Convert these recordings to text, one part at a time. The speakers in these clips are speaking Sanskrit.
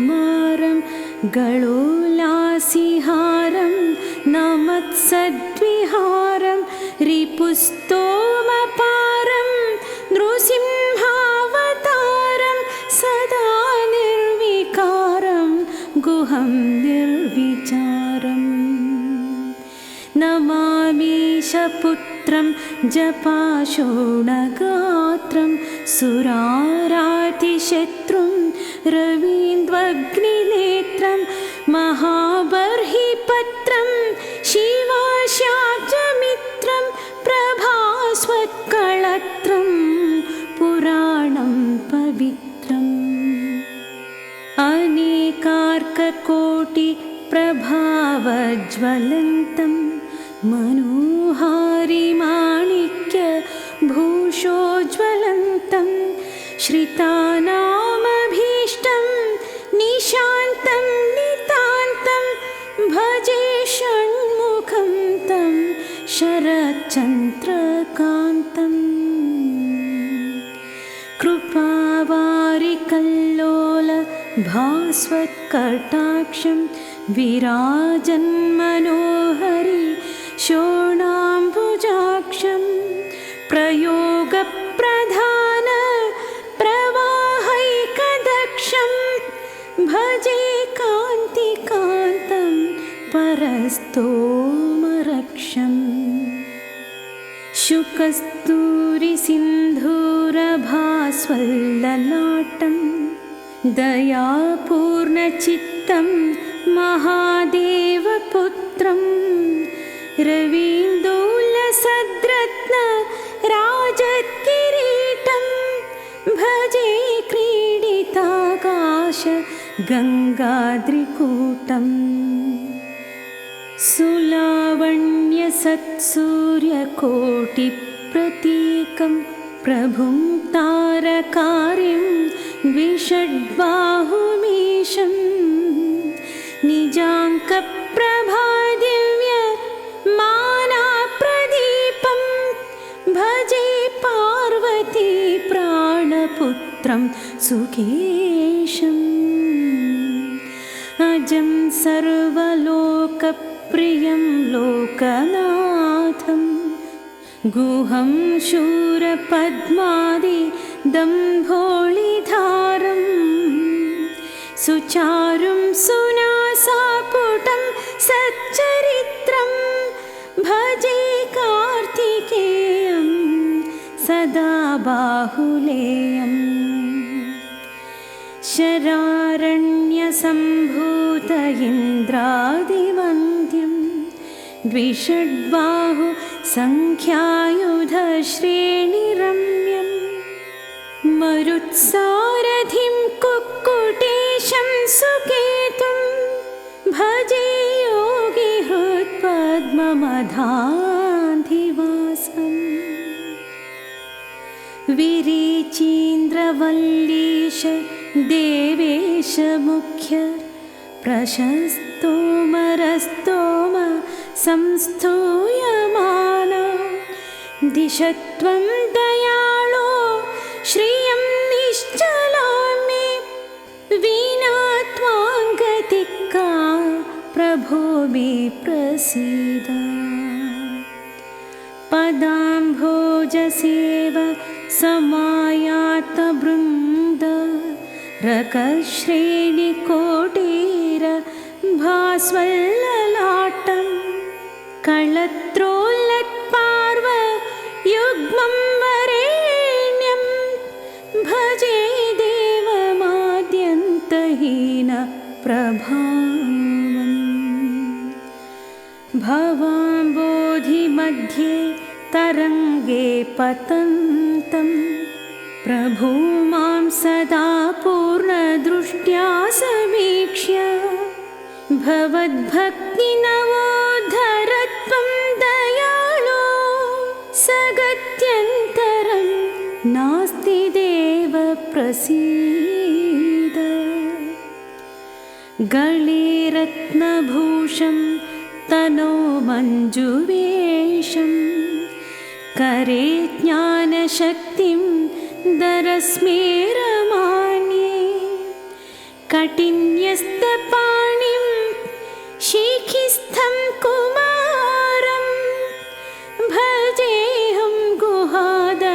कुमारं गलोलासिहारं नमत्सद्विहारं रिपुस्तोमपारं नृसिंहावतारं सदा निर्विकारं गुहं निर्विचारम् नमामीशपुत्रं जपाशोणगात्रं सुरारातिशत्रुं रवीन्द्वग्निनेत्रं महाबर्हिपत्रं शिवाशाब्जमित्रं प्रभास्वत्कळत्रं पुराणं पवित्रम् अनेकार्ककोटिप्रभावज्वलन्तं मनोहारिमाणिक्य भूषोज्वलन्तं श्रितानामभीष्टं निशान्तं नितान्तं भजे षण्मुखं तं शरच्चन्द्रकान्तम् कृपावारिकल्लोल भास्वत्कटाक्षं विराजन्मनोहरि शोणाम्बुजाक्षं प्रयोगप्रधान प्रवाहैकदक्षं भजे कान्तिकान्तं परस्तोमरक्षम् शुकस्तूरिसिन्धूरभास्वल्ललाटं दयापूर्णचित्तं महादेवपुत्रं रवीन्दोल्लसद्रत्न राजत्किरीटं भजे क्रीडिताकाश गङ्गाद्रिकूटम् सुलावण्यसत्सूर्यकोटिप्रतीकं प्रभुं तारकार्यं द्विषड्बाहुमीशं निजाङ्कप्रभादिव्यमानाप्रदीपं भजे पार्वती प्राणपुत्रं सुकेशम् अजं सर्वलोकप्रियं लोकनाथं गुहं शूरपद्मादिदम्भोळिधारं सुचारुं सुनासापुटं सच्चरित्रं भजे कार्तिकेयं सदा बाहुलेयम् शरारण्यसम्भूत इन्द्रादिवन्द्यं द्विषड्बाहु सङ्ख्यायुधश्रेणिरम्यं मरुत्सारथिं कुक्कुटेशं सुकेतुं भजे योगिहृत्पद्ममधाधिवासम् विरीचीन्द्रवल्लीश देवेश मुख्य प्रशस्तोमरस्तोम संस्तूयमाना दिशत्वं दयाळो श्रियं निश्चलां मे विना त्वाङ्गतिक्का प्रभो मे प्रसीद पदाम्भोजसेव समायातवृन्द रकश्रेणिकोटीर भास्वल्ललाटं कळत्रोल्लत्पार्व युग्मं वरेण्यं भजे देवमाद्यन्तहीन प्रभावम् भवाम्बोधिमध्ये तरङ्गे पतन्तं प्रभो मां सदा पूर्णदृष्ट्या समीक्ष्य भवद्भक्तिनवोद्धरत्वं दयाळो सगत्यन्तरं नास्ति देव प्रसीद गळे रत्नभूषं तनो मञ्जुवेशं करे ज्ञानशक्तिं दरस्मेरमान्ये कटिन्यस्तपाणिं शिखिस्थं कुमारं भजेऽहं गुहादन्यदैवं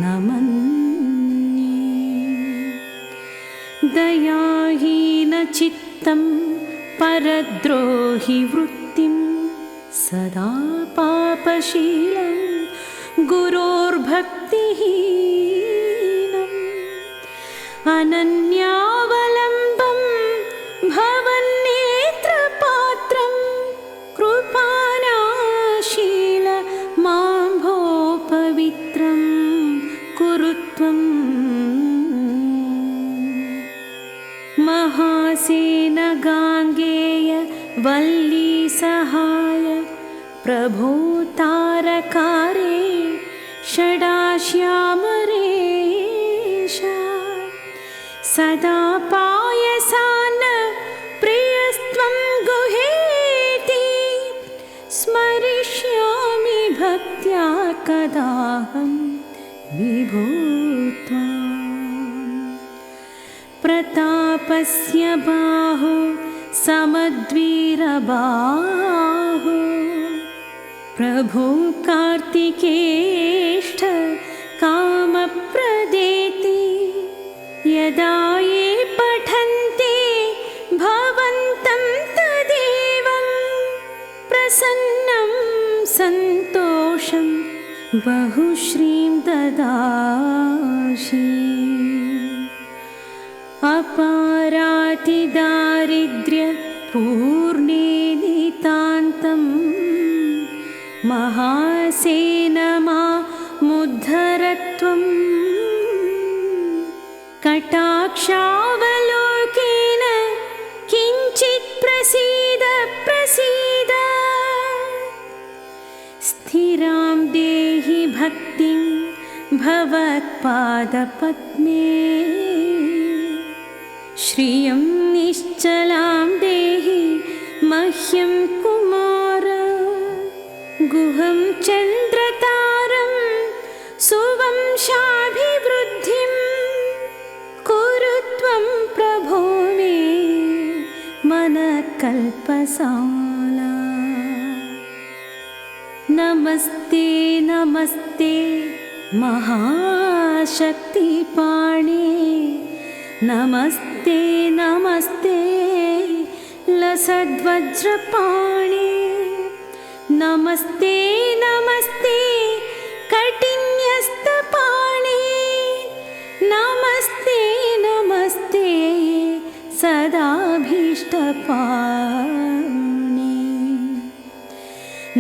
न मन्ये। दयाहीनचित्तं परद्रोहिवृत्तिं सदा पापशीलं गुरोर्भक्तिहीनम् अनन्यावलम्बं भवन्नेत्रपात्रं कृपानाशील मां भो पवित्रं कुरु त्वम्। महासेन गाङ्गेय वल्ली सहाय प्रभो तारकारे षडाश्यामरेश सदा पायसान्न प्रियस्त्वं गुहेति स्मरिष्यामि भक्त्या कदाहं विभो त्वाम्। प्रतापस्य बाहो समद्वीरबाहो प्रभो कार्तिकेष्ठ कामप्रदेति यदा ये पठन्ते भवन्तं तदेवं प्रसन्नं सन्तोषं बहुश्रीं ददासि। अपारातिदारिद्र्यपूर्णे नितान्तं महासेन मामुद्धरत्वम् कटाक्षावलोकेन किञ्चित् प्रसीद प्रसीद स्थिरां देहि भक्तिं भवत्पादपद्मे श्रियं निश्चलां देहि मह्यं कुमार गुहं चन्द्रतारं सुवंशाभिवृद्धिं कुरु त्वं प्रभो मे मनकल्पसाला। नमस्ते नमस्ते महाशक्तिपाणे नमस्ते नमस्ते लसद्वज्रपाणे नमस्ते नमस्ते कटिन्यस्तपाणे नमस्ते नमस्ते सदाभीष्टपाणे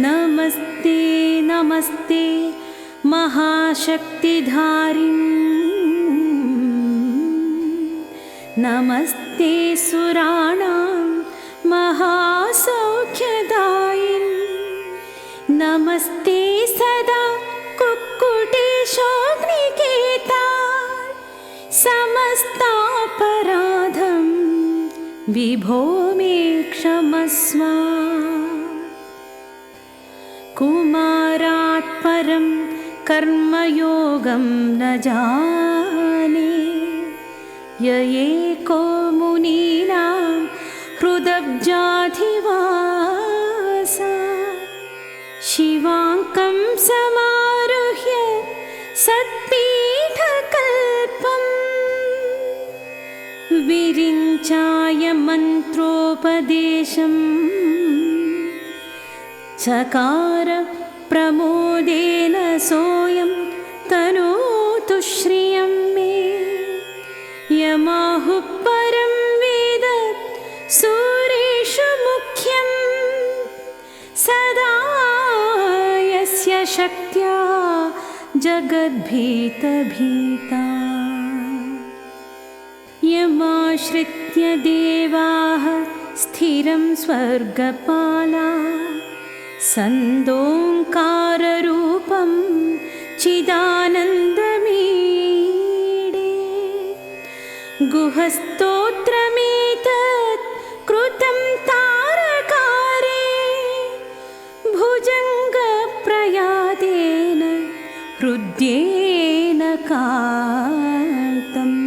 नमस्ते नमस्ते महाशक्तिधारिणी नमस्ते सुराणां महासौख्यदायिनी नमस्ते सदा कुक्कुटेशोऽग्निकेता समस्तापराधं विभो मे क्षमस्व। कुमारात् परं कर्मयोगं न जाने य एको मुनीनां हृदब्जाधिवासा शिवाङ्कं समारुह्य सत्पीठकल्पं विरिञ्चाय मन्त्रोपदेशं चकार प्रमोदेन सोऽयं तनोतु श्रियं मे यमाहुः परं वेद सूरेषु मुख्यं सदा यस्य शक्त्या जगद्भीतभीता यमाश्रित्य देवाः स्थिरं स्वर्गपाला सन्दोङ्काररूपं चिदानन्दमीडे गुहस्तोत्रमेतत् कृतं तारकारे भुजङ्गप्रयादेन हृद्येन कान्तम्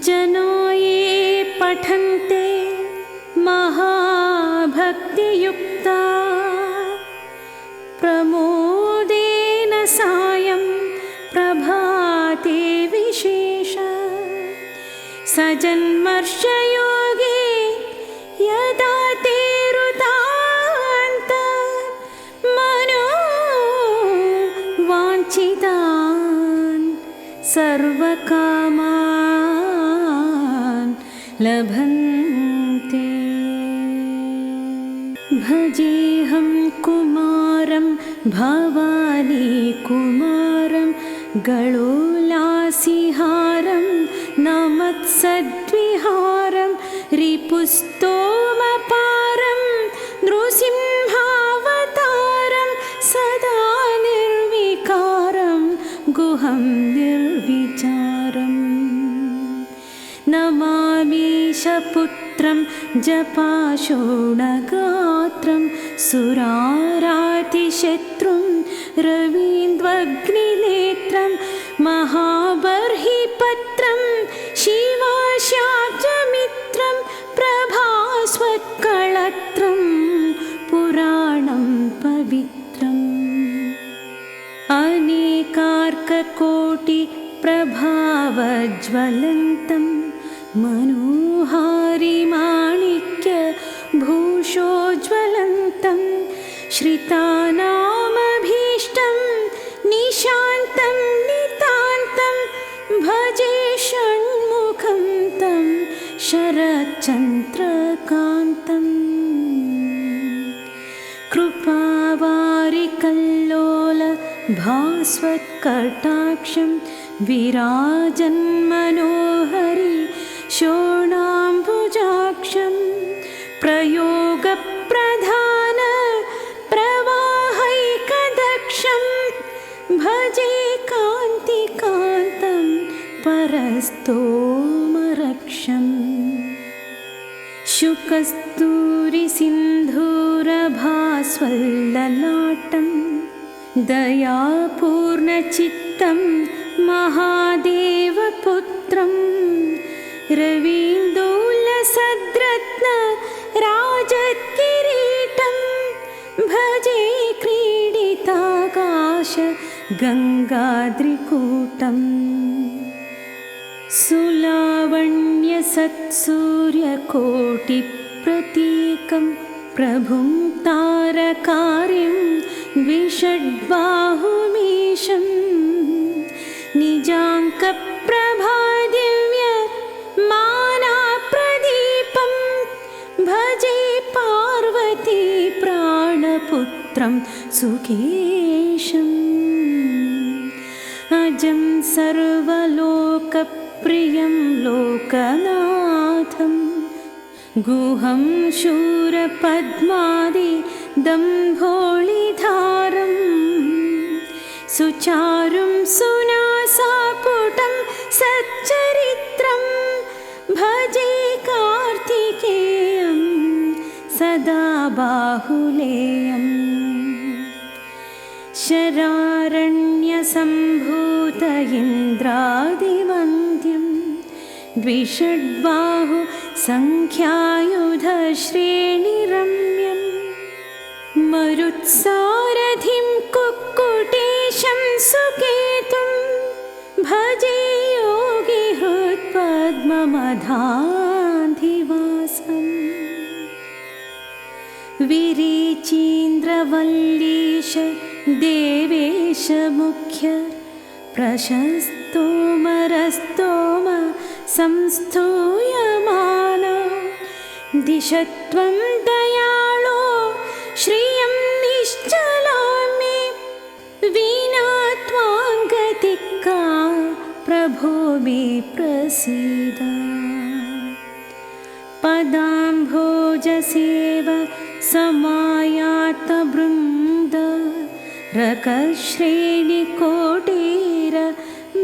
जना ये पठन्ते महाभक्तियुक्ता प्रमोदेन सायं प्रभाते विशेष सजन्मर्षयोगे यदा ते रुदान्त मनो वाञ्छितान् सर्वकामान् लभन्ते। भजेऽहं कुमारं भवानी कुमारं गलोलासिहारं नमत्सद्विहारं रिपुस्तोमपारं नृसिंहावतारं सदा निर्विकारं गुहं निर्विचारम् नमामीशपुत्रं जपाशोणगात्रं सुरारातिशत्रुं रवीन्द्वग्निनेत्रं महाबर्हिपत्रं शिवाशाब्जमित्रं प्रभास्वत्कळत्रं पुराणं पवित्रम् अनेकार्ककोटि प्रभावज्वलन्तं मनोहारि माणिक्य भूषोज्वलन्तं श्रितानामभीष्टं निशान्तं नितान्तं भजे षण्मुखं तं शरच्चन्द्रकान्तम् कृपावारिकल्लोल भास्वत्कटाक्षं विराजन्मनोहरि शोणाम्बुजाक्षं प्रयोगप्रधान प्रवाहैकदक्षं भजे कान्तिकान्तं परस्तोमरक्षम् शुकस्तूरिसिन्धूरभास्वल्ललाटं दयापूर्णचित्तं महादेवपुत्रं रवीन्दोल्लसद्रत्न राजत्किरीटं भजे क्रीडिताकाश गङ्गाद्रिकूटम् सुलावण्यसत्सूर्यकोटिप्रतीकं प्रभुं तारकार्यं द्विषड्बाहुमीशं निजाङ्कप्रभादिव्यमानाप्रदीपं भजे पार्वती प्राणपुत्रं सुकेशम् अजं सर्वलोकप्रियं लोकनाथं गुहं शूरपद्मादिदम्भोळिधारं सुचारुं सुनासापुटं सच्चरित्रं भजे कार्तिकेयं सदा बाहुलेयम् शरारण्यसम्भूत इन्द्रादिवन्द्यं द्विषड्बाहु सङ्ख्यायुधश्रेणिरम्यं मरुत्सारथिं कुक्कुटेशं सुकेतुं भजे योगिहृत्पद्ममधाधिवासम् विरीचीन्द्रवल्लीश देवेश मुख्य प्रशस्तोमरस्तोम संस्तूयमाना दिशत्वं दयाळो श्रियं निश्चलां मे विना त्वाङ्गतिक्का प्रभो मे प्रसीद पदाम्भोजसेव समायातवृन्द रकश्रेणिकोटीर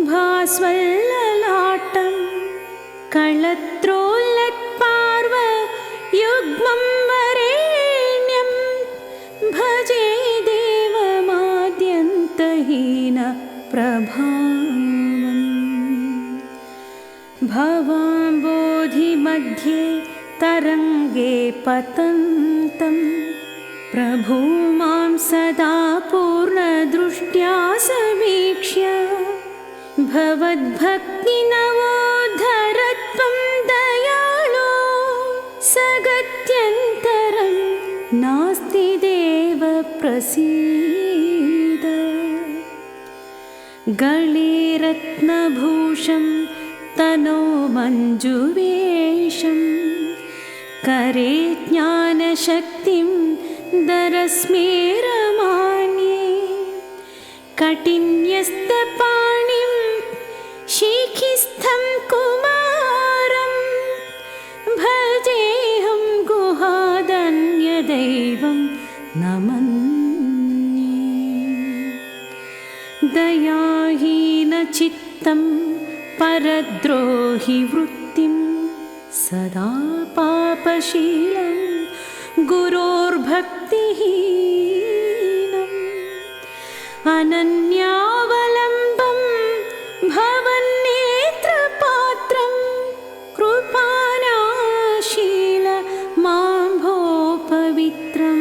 भास्वल्ललाटं कळत्रोल्लत्पार्व युग्मं वरेण्यं भजे देवमाद्यन्तहीन प्रभावम् भवाम्बोधिमध्ये तरङ्गे पतन्तं प्रभो मां सदा पूर्णदृष्ट्या समीक्ष्य भवद्भक्तिनवोद्धरत्वं दयाळो सगत्यन्तरं नास्ति देव प्रसीद। गले रत्नभूषं तनो मञ्जुवेशं करे ज्ञानशक्तिं दरस्मेरमान्ये कटिन्यस्तपाणिं शिखिस्थं कुमारं भजेऽहं गुहादन्यदैवं न मन्ये। दयाहीनचित्तं परद्रोहि वृत्तिं सदा पापशीलं गुरोर्भक्तिहीनम् अनन्यावलम्बं भवन्नेत्रपात्रं कृपानाशील मां भो पवित्रं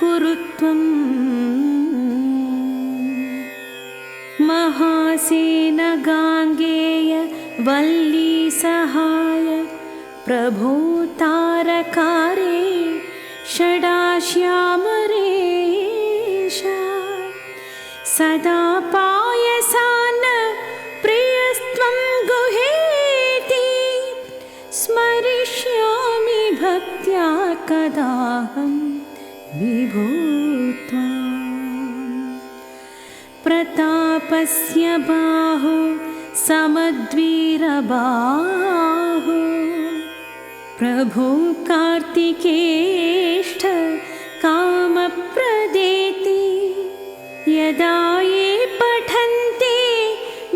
कुरु त्वम्। महासेन गाङ्गेय वल्ली सहाय प्रभो तारकारे षडाश्यामरेश सदा पायसान्न प्रियस्त्वं गुहेति स्मरिष्यामि भक्त्या कदाहं विभो त्वाम्। प्रतापस्य बाहो समद्वीरबाहो प्रभो कार्तिकेष्ठ कामप्रदेति यदा ये पठन्ते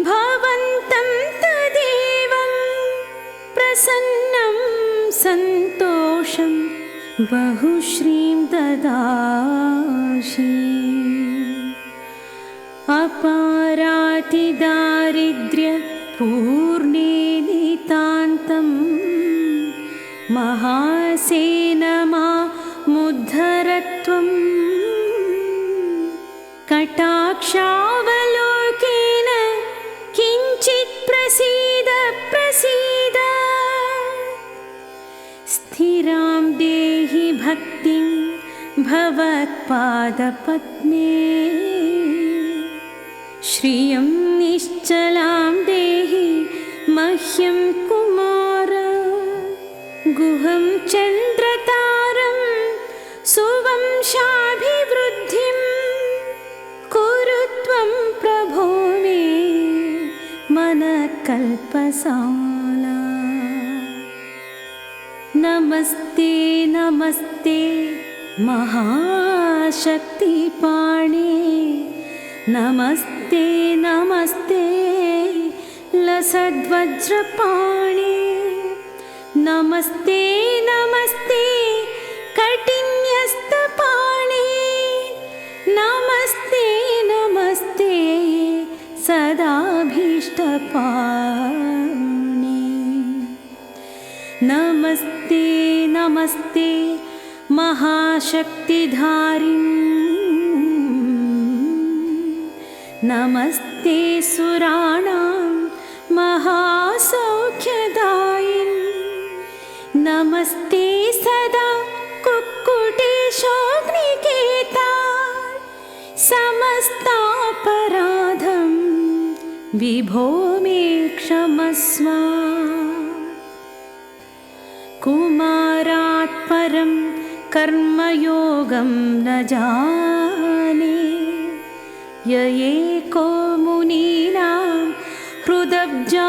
भवन्तं तदेवं प्रसन्नं सन्तोषं बहुश्रीं ददासि। अपारातिदारिद्र्य पूर्णे नितान्तं महासेन मामुद्धरत्वम् कटाक्षावलोकेन किञ्चित् प्रसीद प्रसीद। स्थिरां देहि भक्तिं भवत्पादपद्मे श्रियं निश्चलां देहि मह्यं कुमार। गुहं चन्द्रतारं सुवंशाभिवृद्धिं कुरु त्वं प्रभो मे मनकल्पसाला। नमस्ते नमस्ते महाशक्तिपाणे नमस्ते नमस्ते लसद्वज्रपाणे नमस्ते नमस्ते कटिन्यस्तपाणे नमस्ते नमस्ते सदाभीष्टपाणे। नमस्ते नमस्ते महाशक्तिधारिणी नमस्ते सुराणां महासौख्यदायिन् नमस्ते सदा कुक्कुटेशोऽग्निकेता समस्तापराधं विभो मे क्षमस्व। कुमारात् परं कर्मयोगं न जाने य एको मुनीनां हृदब्जाधिवास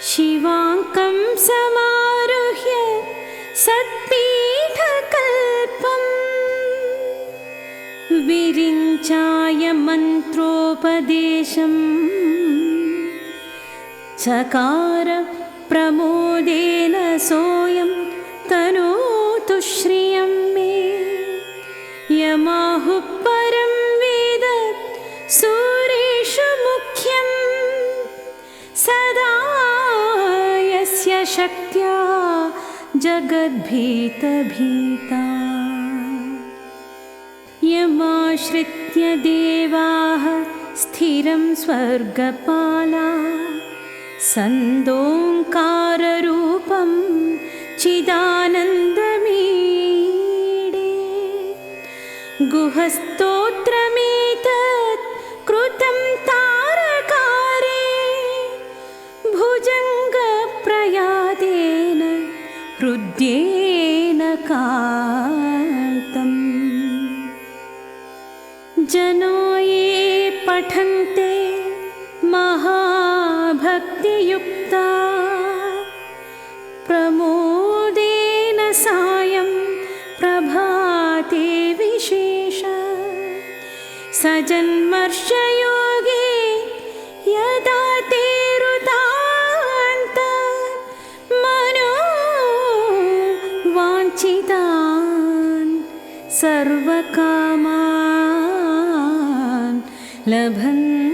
शिवाङ्कं समारुह्य सत्पीठकल्पम् विरिञ्चाय मन्त्रोपदेशम् चकार प्रमोदेन सोऽयं तनोतु श्रियं मे यमाहुः परं वेद सूरेषु मुख्यम् शक्त्या जगद्भीतभीता यमाश्रित्य देवाः स्थिरं स्वर्गपाला सन्दोङ्काररूपं चिदानन्दमीडे गुहस्तोत्रमेतत् कृतं तारकारे भुजङ्गप्रयादेन हृद्येन कान्तम् जना ये पठन्ते महाभक्तियुक्ता प्रमोदेन सायं प्रभाते विशेष सजन्मर्षयोगे यदा ते रुतान्त मनो वाञ्छितान् सर्वकामान् लभन्ते।